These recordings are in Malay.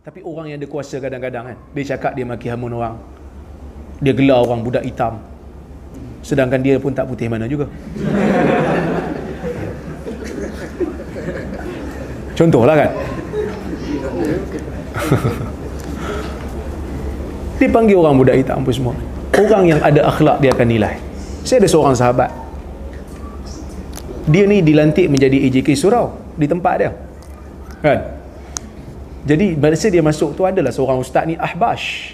Tapi orang yang ada kuasa kadang-kadang kan, dia cakap dia maki hamun orang, dia gelar orang budak hitam, sedangkan dia pun tak putih mana juga. Contohlah kan. Dia panggil orang budak hitam apa semua. Orang yang ada akhlak dia akan nilai. Saya ada seorang sahabat, dia ni dilantik menjadi AJK surau di tempat dia kan. Jadi masa dia masuk tu adalah seorang ustaz ni ahbash.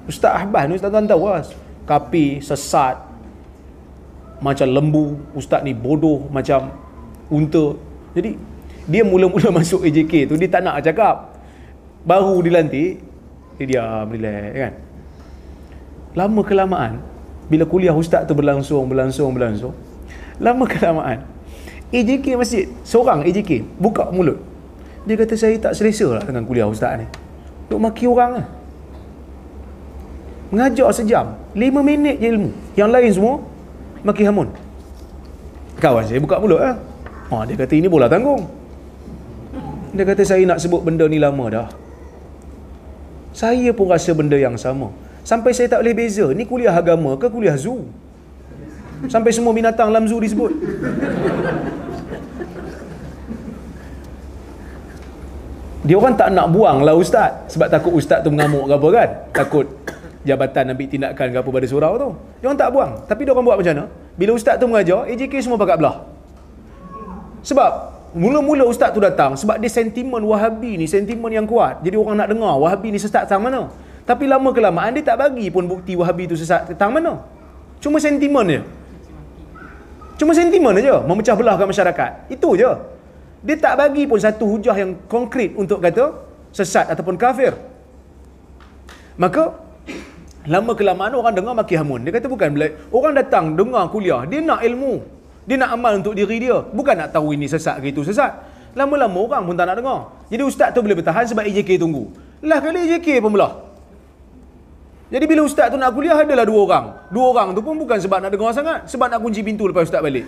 Ustaz ahbash ni, ustaz-tuan tahu lah, kapi, sesat, macam lembu. Ustaz ni bodoh macam unta. Jadi dia mula-mula masuk AJK tu, dia tak nak cakap. Baru dilantik, dia diam, relax kan. Lama kelamaan, bila kuliah ustaz tu berlangsung, lama kelamaan, AJK masjid, seorang AJK buka mulut, dia kata saya tak selesa lah dengan kuliah ustaz ni, duk maki orang lah. Mengajar sejam, 5 minit je ilmu, yang lain semua maki hamun. Kawan saya buka mulut lah. Dia kata ini bola tanggung. Dia kata saya nak sebut benda ni lama dah. Saya pun rasa benda yang sama. Sampai saya tak boleh beza, ni kuliah agama ke kuliah zoo. Sampai semua binatang dalam zoo disebut. Dia orang tak nak buang lah ustaz, sebab takut ustaz tu mengamuk ke apa kan, takut jabatan ambil tindakan ke apa pada surau tu. Dia orang tak buang. Tapi dia orang buat macam mana? Bila ustaz tu mengajar, AJK semua pakat belah. Sebab mula-mula ustaz tu datang, sebab dia sentimen Wahabi ni, sentimen yang kuat. Jadi orang nak dengar Wahabi ni sesat tang mana. Tapi lama kelamaan dia tak bagi pun bukti Wahabi tu sesat tang mana. Cuma sentimen je. Cuma sentimen je, memecah belahkan masyarakat. Itu je. Dia tak bagi pun satu hujah yang konkret untuk kata sesat ataupun kafir. Maka lama kelamaan orang dengar maki hamun. Dia kata bukan, orang datang dengar kuliah, dia nak ilmu, dia nak amal untuk diri dia, bukan nak tahu ini sesat ke itu sesat. Lama-lama orang pun tak nak dengar. Jadi ustaz tu boleh bertahan sebab AJK tunggu. Lah kali AJK pun belah. Jadi bila ustaz tu nak kuliah, adalah 2 orang. 2 orang tu pun bukan sebab nak dengar sangat, sebab nak kunci pintu lepas ustaz balik.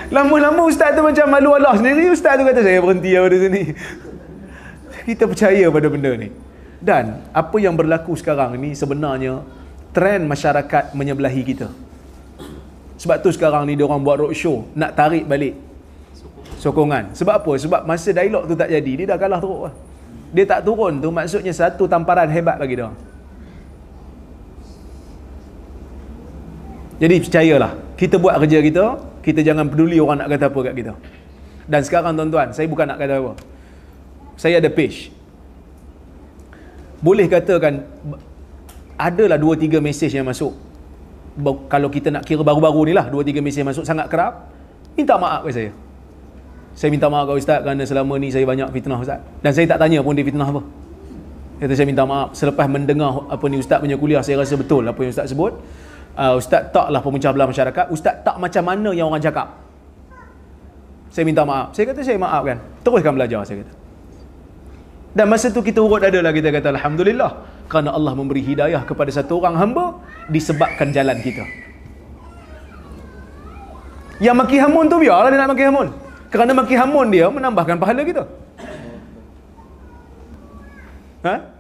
Lama-lama ustaz tu macam malu Allah sendiri. Ustaz tu kata saya berhenti pada sini. Kita percaya pada benda ni. Dan apa yang berlaku sekarang ni sebenarnya trend masyarakat menyebelahi kita. Sebab tu sekarang ni diorang buat roadshow nak tarik balik sokongan. Sebab apa? Sebab masa dialog tu tak jadi, dia dah kalah teruk lah. Dia tak turun tu maksudnya satu tamparan hebat bagi dia. Jadi percayalah, kita buat kerja kita, kita jangan peduli orang nak kata apa kat kita. Dan sekarang tuan-tuan, saya bukan nak kata apa, saya ada page, boleh katakan adalah 2-3 mesej yang masuk. Kalau kita nak kira baru-baru ni lah, 2-3 mesej masuk sangat kerap, minta maaf ke saya. Saya minta maaf kat ustaz kerana selama ni saya banyak fitnah ustaz. Dan saya tak tanya pun dia fitnah apa. Kata saya minta maaf. Selepas mendengar apa ni ustaz punya kuliah, saya rasa betul apa yang ustaz sebut. Ustaz taklah pemecah belah masyarakat. Ustaz tak macam mana yang orang cakap. Saya minta maaf. Saya kata saya maafkan. Teruskan belajar, saya kata. Dan masa tu kita urut dada lah, kita kata alhamdulillah, kerana Allah memberi hidayah kepada satu orang hamba disebabkan jalan kita. Yang maki hamun tu biarlah dia nak maki hamun. Kerana maki hamun dia menambahkan pahala kita. Ha?